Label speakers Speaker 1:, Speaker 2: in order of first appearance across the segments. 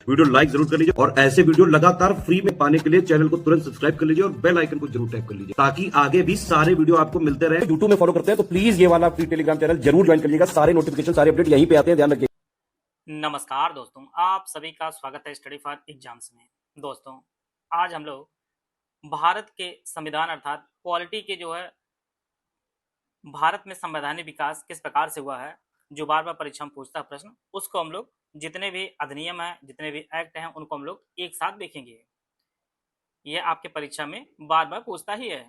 Speaker 1: Video like जरूर कर लीजिए और ऐसे वीडियो लगातार फ्री में पाने के लिए चैनल को तुरंत सब्सक्राइब कर लीजिए और बेल आइकन को जरूर टैप कर लीजिए ताकि आगे भी सारे वीडियो आपको मिलते रहे। यूट्यूब में फॉलो करते हैं तो प्लीज ये वाला फ्री टेलीग्राम चैनल जरूर ज्वाइन कर लीजिएगा। सारे नोटिफिकेशन सारे अपडेट यहीं पे आते हैं, ध्यान रखिए।
Speaker 2: नमस्कार दोस्तों, आप सभी का स्वागत है स्टडी फॉर एग्जाम्स में। दोस्तों, आज हम लोग भारत के संविधान अर्थात पॉलिटी के भारत में संवैधानिक विकास किस प्रकार से हुआ है, जो बार बार परीक्षा में पूछता है प्रश्न, उसको हम लोग जितने भी अधिनियम हैं, जितने भी एक्ट हैं, उनको हम लोग एक साथ देखेंगे। यह आपके परीक्षा में बार बार पूछता ही है।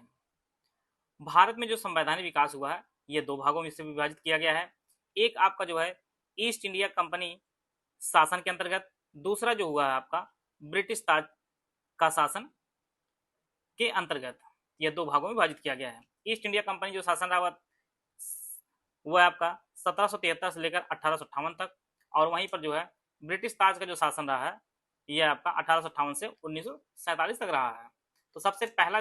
Speaker 2: भारत में जो संवैधानिक विकास हुआ है, ये दो भागों में से विभाजित किया गया है। एक आपका ईस्ट इंडिया कंपनी शासन के अंतर्गत, दूसरा जो हुआ है आपका ब्रिटिश ताज का शासन के अंतर्गत। यह दो भागों में विभाजित किया गया है। ईस्ट इंडिया कंपनी जो शासन रहा वह आपका 1773 से लेकर 1858 तक, और वहीं पर ब्रिटिश ताज का जो शासन रहा है यह आपका 1858 से 1947 तक रहा है। तो सबसे पहला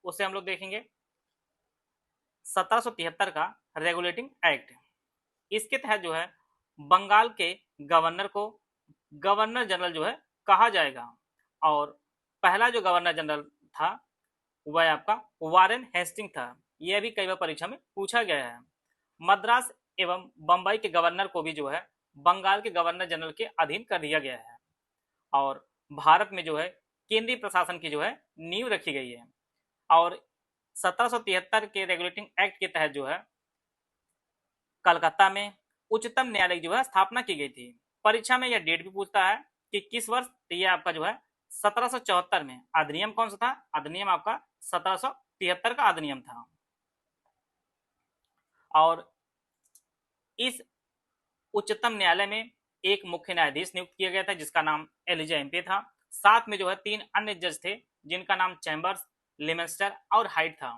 Speaker 2: उसे हम लोग देखेंगे 1773 का रेगुलेटिंग एक्ट। इसके तहत बंगाल के गवर्नर को गवर्नर जनरल कहा जाएगा, और पहला जो गवर्नर जनरल था वह आपका वारेन हेस्टिंग था। यह भी कई बार परीक्षा में पूछा गया है। मद्रास एवं बंबई के गवर्नर को भी बंगाल के गवर्नर जनरल के अधीन कर दिया गया है, और भारत में केंद्रीय प्रशासन की नींव रखी गई है। और 1773 के रेगुलेटिंग एक्ट के तहत कलकत्ता में उच्चतम न्यायालय की स्थापना की गई थी। परीक्षा में यह डेट भी पूछता है कि किस वर्ष। तो यह आपका 1774 में। अधिनियम कौन सा था? अधिनियम आपका 1773 का अधिनियम था। और इस उच्चतम न्यायालय में एक मुख्य न्यायाधीश नियुक्त किया गया था जिसका नाम एलिजा एम्पे था। साथ में 3 अन्य जज थे जिनका नाम चैम्बर्स, लिमेस्टर और हाइट था।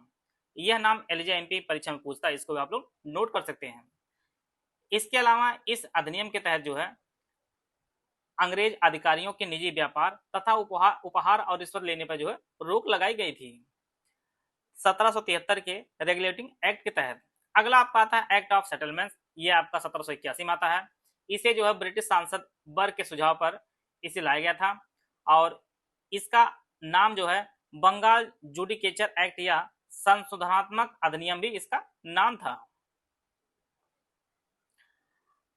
Speaker 2: यह नाम एलिजा एम्पे परीक्षा में पूछता है, इसको आप लोग नोट कर सकते हैं। इसके अलावा इस अधिनियम के तहत अंग्रेज अधिकारियों के निजी व्यापार तथा उपहार और रिश्वत लेने पर रोक लगाई गई थी 1773 के रेगुलेटिंग एक्ट के तहत। अगला आपका आता है एक्ट ऑफ सेटलमेंट। यह आपका 1781 में आता है। इसे ब्रिटिश सांसद बर्ग के सुझाव पर इसे लाया गया था, और इसका नाम बंगाल जुडिकेचर एक्ट या संशोधनात्मक अधिनियम भी इसका नाम था।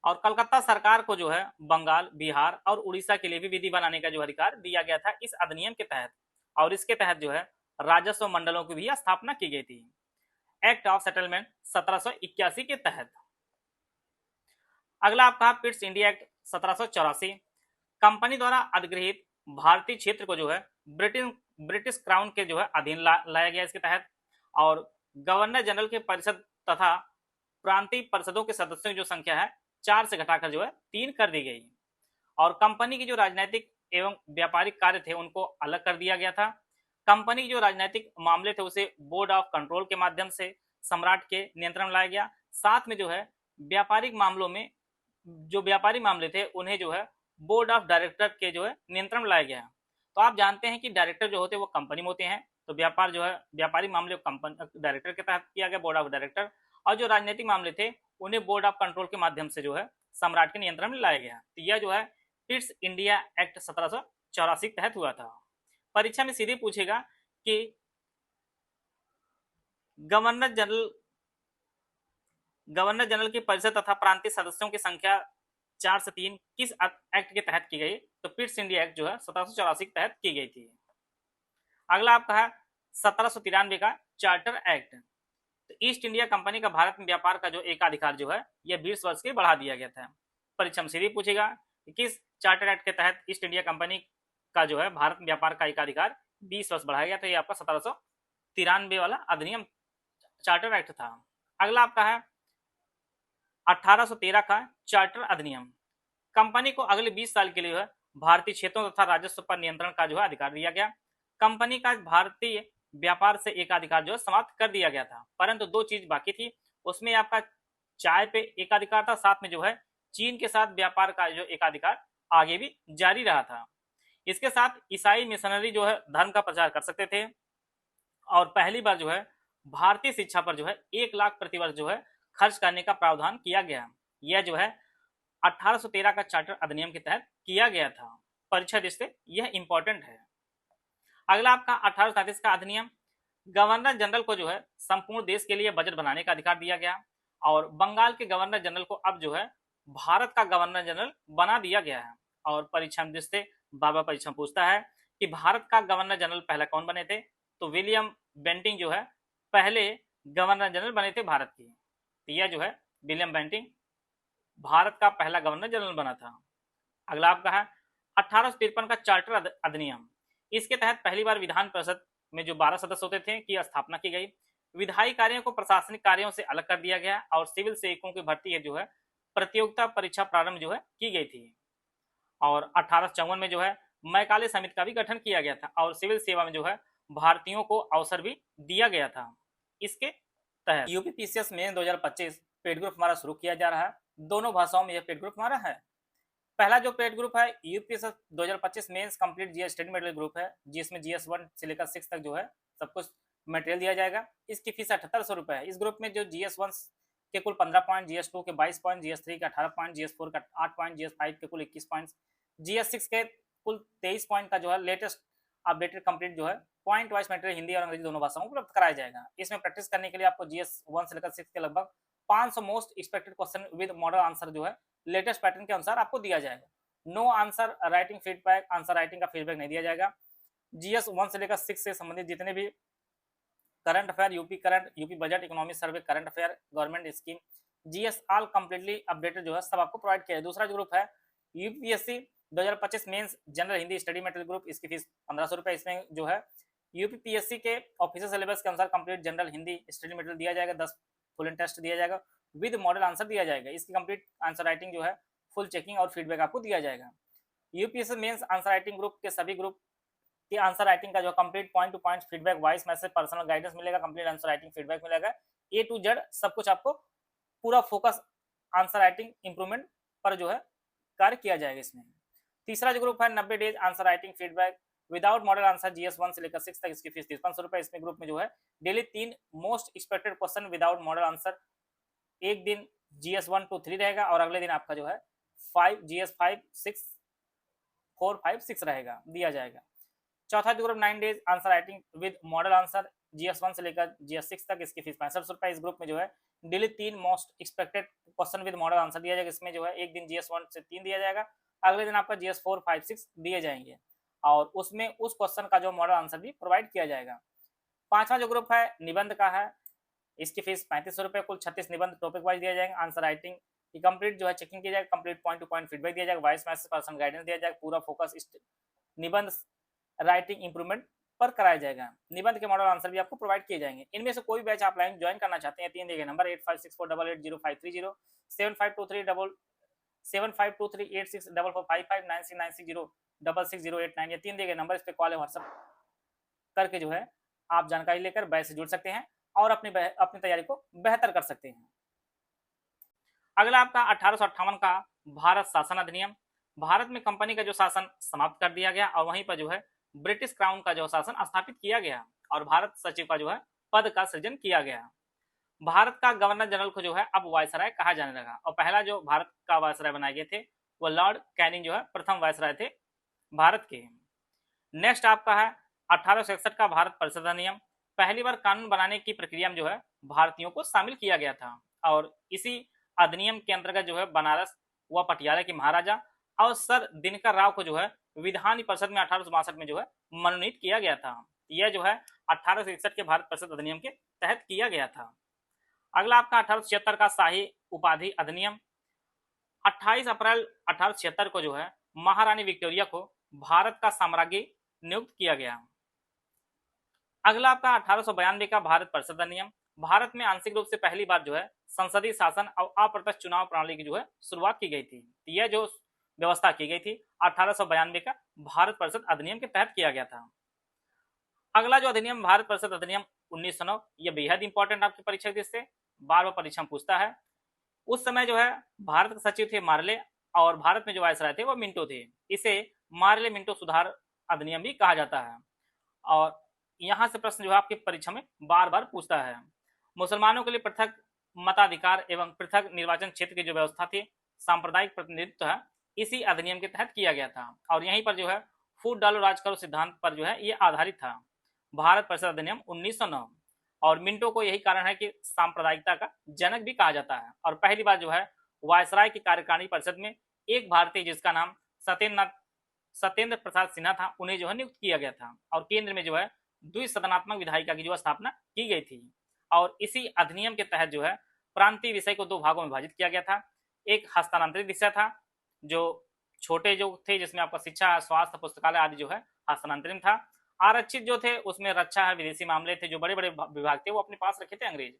Speaker 2: और कलकत्ता सरकार को बंगाल, बिहार और उड़ीसा के लिए भी विधि बनाने का अधिकार दिया गया था इस अधिनियम के तहत, और इसके तहत राजस्व मंडलों की भी स्थापना की गई थी एक्ट ऑफ सेटलमेंट 1781 के तहत। अगला आपका पिट्स इंडिया एक्ट 1784। कंपनी द्वारा अधिगृहित भारतीय क्षेत्र को ब्रिटिश क्राउन के अधीन लाया गया इसके तहत, और गवर्नर जनरल के परिषद तथा प्रांतीय परिषदों के सदस्यों की संख्या है 4 से घटाकर 3 कर दी गई, और कंपनी की राजनीतिक एवं व्यापारिक कार्य थे उनको अलग कर दिया गया था। कंपनी के राजनीतिक मामले थे उसे बोर्ड ऑफ कंट्रोल के माध्यम से सम्राट के नियंत्रण में लाया गया। साथ में व्यापारिक मामलों में व्यापारी मामले थे उन्हें बोर्ड ऑफ डायरेक्टर के नियंत्रण में लाया गया। तो आप जानते हैं कि डायरेक्टर जो होते हैं वो कंपनी में होते हैं, तो व्यापार व्यापारी मामले कंपनी डायरेक्टर के तहत किया गया, बोर्ड ऑफ डायरेक्टर, और जो राजनीतिक मामले थे उन्हें बोर्ड ऑफ कंट्रोल के माध्यम से सम्राट के नियंत्रण में लाया गया। तो यह पिट्स इंडिया एक्ट 1784 के तहत हुआ था। परीक्षा में सीधे पूछेगा कि गवर्नर जनरल की परिषद तथा प्रांतीय सदस्यों की संख्या 4 से 3 किस एक्ट के तहत की गई? तो पिट्स इंडिया एक्ट 1784 के तहत की गई थी। अगला आपका है 1793 का चार्टर एक्ट। तो ईस्ट इंडिया कंपनी का भारत में व्यापार का एकाधिकार यह 20 वर्ष के बढ़ा दिया गया था। परीक्षा में सीधे पूछेगा कि किस चार्टर एक्ट के तहत ईस्ट इंडिया कंपनी का भारत में व्यापार का एकाधिकार 20 वर्ष बढ़ाया गया था। यह आपका 1793 वाला अधिनियम चार्टर एक्ट था। अगला आपका है 1813 का चार्टर अधिनियम। कंपनी को अगले 20 साल के लिए भारतीय क्षेत्रों तथा राजस्व पर नियंत्रण का अधिकार दिया गया। कंपनी का भारतीय व्यापार से एकाधिकार समाप्त कर दिया गया था, परंतु 2 चीज बाकी थी। उसमें आपका चाय पे एकाधिकार था, साथ में चीन के साथ व्यापार का एकाधिकार आगे भी जारी रहा था। इसके साथ ईसाई मिशनरी धर्म का प्रचार कर सकते थे, और पहली बार भारतीय शिक्षा पर 1 लाख प्रतिवर्ष खर्च करने का प्रावधान किया गया। यह 1813 का चार्टर अधिनियम के तहत किया गया था। परीक्षा दृष्टि यह इंपॉर्टेंट है। अगला आपका 1837 का अधिनियम, गवर्नर जनरल को जो है संपूर्ण देश के लिए बजट बनाने का अधिकार दिया गया और बंगाल के गवर्नर जनरल को अब जो है भारत का गवर्नर जनरल बना दिया गया है। और परीक्षा में जिससे बार बार परीक्षा पूछता है कि भारत का गवर्नर जनरल पहला कौन बने थे, तो विलियम बेंटिंग जो है पहले गवर्नर जनरल बने थे भारत के। तो यह जो है विलियम बेंटिंग भारत का पहला गवर्नर जनरल बना था। अगला आपका है 1853 का चार्टर अधिनियम। इसके तहत पहली बार विधान परिषद में जो 12 सदस्य होते थे की स्थापना की गई। विधायी कार्यों को प्रशासनिक कार्यों से अलग कर दिया गया और सिविल सेवकों की भर्ती जो है प्रतियोगिता परीक्षा प्रारंभ जो है की गई थी। और 1854 में जो है मैकाले समिति का भी गठन किया गया था और सिविल सेवा में जो है भारतीयों को अवसर भी दिया गया था। इसके तहत यूपीपीसीएस में 2025 पेड ग्रुप हमारा शुरू किया जा रहा है। दोनों भाषाओं में यह पेड ग्रुप हमारा है। पहला जो पेड ग्रुप है UPPSC 2025 mains complete GS study material group है, जिसमें जीएस 1 से लेकर 6 तक जो है सब कुछ मटेरियल दिया जाएगा। इसकी फीस 7800 रुपए है। इस ग्रुप में जो जीएस 1 के कुल 15 पॉइंट, जीएस 2 के 22 पॉइंट, जीएस 3 के 18 पॉइंट, जीएस 4 का 8 पॉइंट, जीएस 5 के कुल 21 पॉइंट, जीएस 6 के कुल 23 पॉइंट का जो है लेटेस्ट अपडेटेड कंप्लीट जो है पॉइंट वाइज मटेरियल हिंदी और अंग्रेजी दोनों भाषाओं में उपलब्ध कराया जाएगा। इसमें प्रैक्टिस करने के लिए आपको जीएस 1 से लेकर 6 के लगभग 500 most expected question with model answer जो है लेटेस्ट पैटर्न के अनुसार आपको दिया जाएगा। No answer writing feedback, answer writing का फीडबैक नहीं दिया जाएगा। जीएस 1 से लेकर 6 से संबंधित जितने भी current affair, UP budget, economic survey, current affair, government scheme, GS all completely updated जो है सब आपको प्रोवाइड किया है। दूसरा जो ग्रुप है UPSC 2025 mains general Hindi study material group, इसकी फीस 1500 रुपए। इसमें जो है यूपीपीएससी के ऑफिशियल सिलेबस के अनुसार complete general Hindi study material दिया जाएगा, 10 फुल एंड टेस्ट दिया जाएगा, विद मॉडल आंसर दिया जाएगा। इसकी कंप्लीट आंसर राइटिंग जो है फुल चेकिंग और फीडबैक आपको दिया जाएगा। UPSC mains answer writing group के सभी ग्रुप की आंसर राइटिंग का जो complete point to point feedback, voice message, personal guidance मिलेगा, कंप्लीट आंसर राइटिंग फीडबैक मिलेगा, ए टू जेड सब कुछ आपको पूरा फोकस आंसर राइटिंग इंप्रूवमेंट पर जो है कार्य किया जाएगा इसमें। तीसरा जो ग्रुप है 90 days answer writing feedback without model answer, GS 1 से लेकर 6 तक, इसकी फीस 5300 रुपए। इसमें ग्रुप में जो है daily 3 most expected question without model answer, एक दिन जीएस 1 2 3 रहेगा और अगले दिन आपका जो है 5 जीएस 5 6 4 5 6 रहेगा, दिया जाएगा। चौथा जो group 9 days answer writing with model answer, GS 1 से लेकर जीएस 6 तक, इसकी फीस 6500 रुपए। इस ग्रुप में जो है daily 3 most expected question with model answer दिया जाएगा। इसमें जो है एक दिन जीएस 1 से 3 दिया जाएगा, अगले दिन आपका जीएस 4 5 6 दिए जाएंगे और उसमें उस क्वेश्चन का जो मॉडल आंसर भी प्रोवाइड किया जाएगा। पांचवा जो ग्रुप है निबंध का है, इसकी फीस 3500 रुपए। कुल 36 निबंध टॉपिक वाइज दिया जाएगा। आंसर राइटिंग की कंप्लीट जो है चेकिंग किया जाएगा, complete point to point feedback दिया जाएगा, वॉइस मैसेज, पर्सनल गाइडेंस दिया जाएगा, पूरा फोकस निबंध राइटिंग इंप्रूवमेंट पर कराया जाएगा। निबंध के मॉडल आंसर भी आपको प्रोवाइड किए जाएंगे। इनमें से कोई बैच आप लाइन ज्वाइन करना चाहते हैं, 3 दिए गए नंबर 8564880530, 75238644559696060969606608 या 3 दिए गए नंबर, इस पे कॉल या व्हाट्सएप करके जो है आप जानकारी लेकर बैच से जुड़ सकते हैं और अपनी तैयारी को बेहतर कर सकते हैं। अगला आपका 1858 का भारत शासन अधिनियम। भारत में कंपनी का जो शासन समाप्त कर दिया गया और वहीं पर जो है ब्रिटिश क्राउन का जो शासन स्थापित किया गया और भारत सचिव का जो है पद का सृजन किया गया। भारत का गवर्नर जनरल को जो है अब वायसराय कहा जाने लगा और पहला जो भारत का वायसराय बनाए गए थे वो लॉर्ड कैनिंग जो है प्रथम वायसराय थे भारत के। नेक्स्ट आपका है 1861 का भारत परिषद अधिनियम। पहली बार कानून बनाने की प्रक्रिया में जो है भारतीयों को शामिल किया गया था और इसी अधिनियम के अंतर्गत जो है बनारस व पटियाला के महाराजा और सर दिनकर राव को जो है विधान परिषद में 1862 में जो है मनोनीत किया गया था। यह जो है 1861 के भारत परिषद अधिनियम के तहत किया गया था। अगला आपका 1876 का शाही उपाधि अधिनियम। 28 अप्रैल 1876 को जो है महारानी विक्टोरिया को भारत का साम्राज्ञी नियुक्त किया गया। अगला आपका 1892 का भारत परिषद अधिनियम। भारत में आंशिक रूप से पहली बार जो है संसदीय शासन और अप्रत्यक्ष चुनाव प्रणाली की जो है शुरुआत की गई थी। यह जो व्यवस्था की गई थी 1892 का भारत परिषद अधिनियम के तहत किया गया था। अगला जो अधिनियम भारत परिषद अधिनियम 1909, यह बेहद इंपॉर्टेंट आपकी परीक्षा से बार बार परीक्षा पूछता है। उस समय जो है भारत के सचिव थे मार्ले और भारत में जो वायसराय थे वो मिंटो थे। इसे मार्ले मिंटो सुधार अधिनियम भी कहा जाता है और यहाँ से प्रश्न जो है आपकी परीक्षा में बार बार पूछता है। मुसलमानों के लिए पृथक मताधिकार एवं पृथक निर्वाचन क्षेत्र की जो व्यवस्था थी, सांप्रदायिक प्रतिनिधित्व है, इसी अधिनियम के तहत किया गया था और यहीं पर जो है फूट डालो राज करो सिद्धांत पर जो है ये आधारित था भारत परिषद अधिनियम 1909। और मिंटो को यही कारण है कि सांप्रदायिकता का जनक भी कहा जाता है और पहली बार जो है वायसराय की कार्यकारिणी परिषद में एक भारतीय जिसका नाम सत्येंद्र प्रसाद सिन्हा था उन्हें जो है नियुक्त किया गया था और केंद्र में जो है द्विसदनात्मक विधायिका की जो स्थापना की गई थी। और इसी अधिनियम के तहत जो है प्रांतीय विषय को दो भागों में विभाजित किया गया था। एक हस्तांतरित विषय था जो छोटे जो थे जिसमें आपका शिक्षा स्वास्थ्य पुस्तकालय आदि जो है हस्तांतरित था। आरक्षित जो थे उसमें रक्षा है विदेशी मामले थे जो बड़े बड़े विभाग थे वो अपने पास रखे थे अंग्रेज।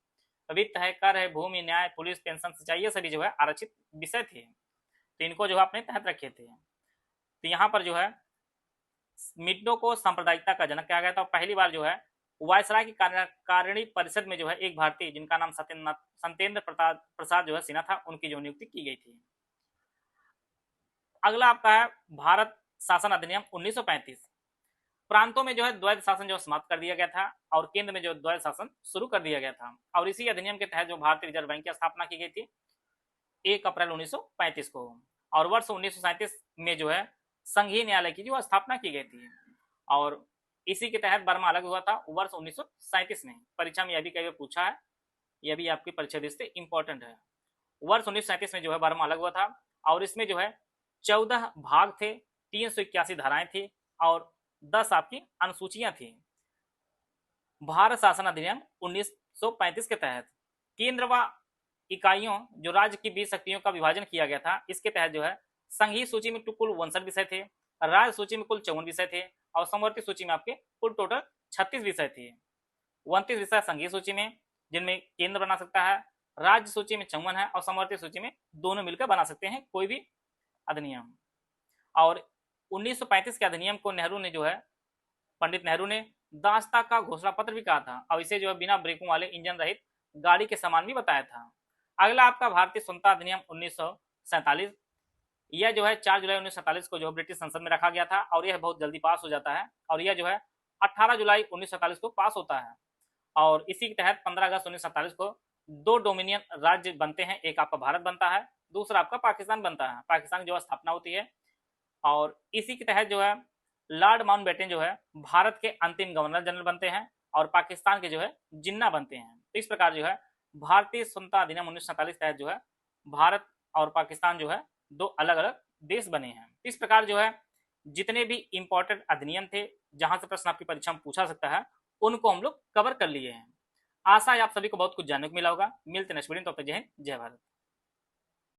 Speaker 2: वित्त है कर है भूमि न्याय पुलिस पेंशन सिंचाई ये सभी जो है आरक्षित विषय थे तो इनको जो है अपने तहत रखे थे। तो यहाँ पर जो है मिंटो को सांप्रदायिकता का जनक कहा गया था और पहली बार जो है वायसराय की कार्यकारिणी परिषद में जो है एक भारतीय जिनका नाम सत्येंद्र प्रसाद जो है सिन्हा था उनकी जो नियुक्ति की गई थी। अगला आपका है भारत शासन अधिनियम 1935। प्रांतों में जो है द्वैध शासन जो समाप्त कर दिया गया था और केंद्र में जो द्वैध शासन शुरू कर दिया गया था और इसी अधिनियम के तहत जो भारतीय रिजर्व बैंक की स्थापना की गई थी 1 अप्रैल 1935 को और वर्ष 1937 में जो है संघीय न्यायालय की जो स्थापना की गई थी और इसी के तहत बर्मा अलग हुआ था वर्ष 1937 में। परीक्षा में यह भी कई बार पूछा है, यह भी आपकी परीक्षा दृष्टि इंपॉर्टेंट है। वर्ष 1937 में जो है बर्मा अलग हुआ था और इसमें जो है 14 भाग थे 381 धाराएं थी और 10 आपकी अनुसूचियां थी। भारत शासन अधिनियम 1935 के तहत केंद्र व इकाइयों जो राज्य की 20 शक्तियों का विभाजन किया गया था इसके तहत जो है संघीय सूची में कुल 59 विषय थे, राज्य सूची में कुल 54 विषय थे और समवर्ती सूची में आपके कुल टोटल 36 विषय थे। 29 विषय संघीय सूची में जिनमें केंद्र बना सकता है, राज्य सूची में 54 है और समवर्ती सूची में दोनों मिलकर बना सकते हैं कोई भी अधिनियम। और 1935 के अधिनियम को नेहरू ने जो है पंडित नेहरू ने दास्ता का घोषणा पत्र भी कहा था और इसे जो है बिना ब्रेकों वाले इंजन रहित गाड़ी के समान भी बताया था। अगला आपका भारतीय स्वतंत्रता अधिनियम 1947। यह जो है 4 जुलाई 1947 को जो है ब्रिटिश संसद में रखा गया था और यह बहुत जल्दी पास हो जाता है और यह जो है 18 जुलाई 1947 को पास होता है और इसी के तहत 15 अगस्त 1947 को 2 डोमिनियन राज्य बनते हैं, एक आपका भारत बनता है दूसरा आपका पाकिस्तान बनता है। पाकिस्तान की जो स्थापना होती है और इसी के तहत जो है लॉर्ड माउंटबेटन जो है भारत के अंतिम गवर्नर जनरल बनते हैं और पाकिस्तान के जो है जिन्ना बनते हैं। तो इस प्रकार जो है भारतीय स्वतंत्रता अधिनियम 1947 तहत जो है भारत और पाकिस्तान जो है 2 अलग अलग देश बने हैं। इस प्रकार जो है जितने भी इंपॉर्टेंट अधिनियम थे जहां से प्रश्न आपकी परीक्षा में पूछा सकता है उनको हम लोग कवर कर लिए हैं। आशा है आप सभी को बहुत कुछ जानने को मिला होगा। मिलते हैं नेक्स्ट वीडियो में, तब तक जय हिंद जय भारत।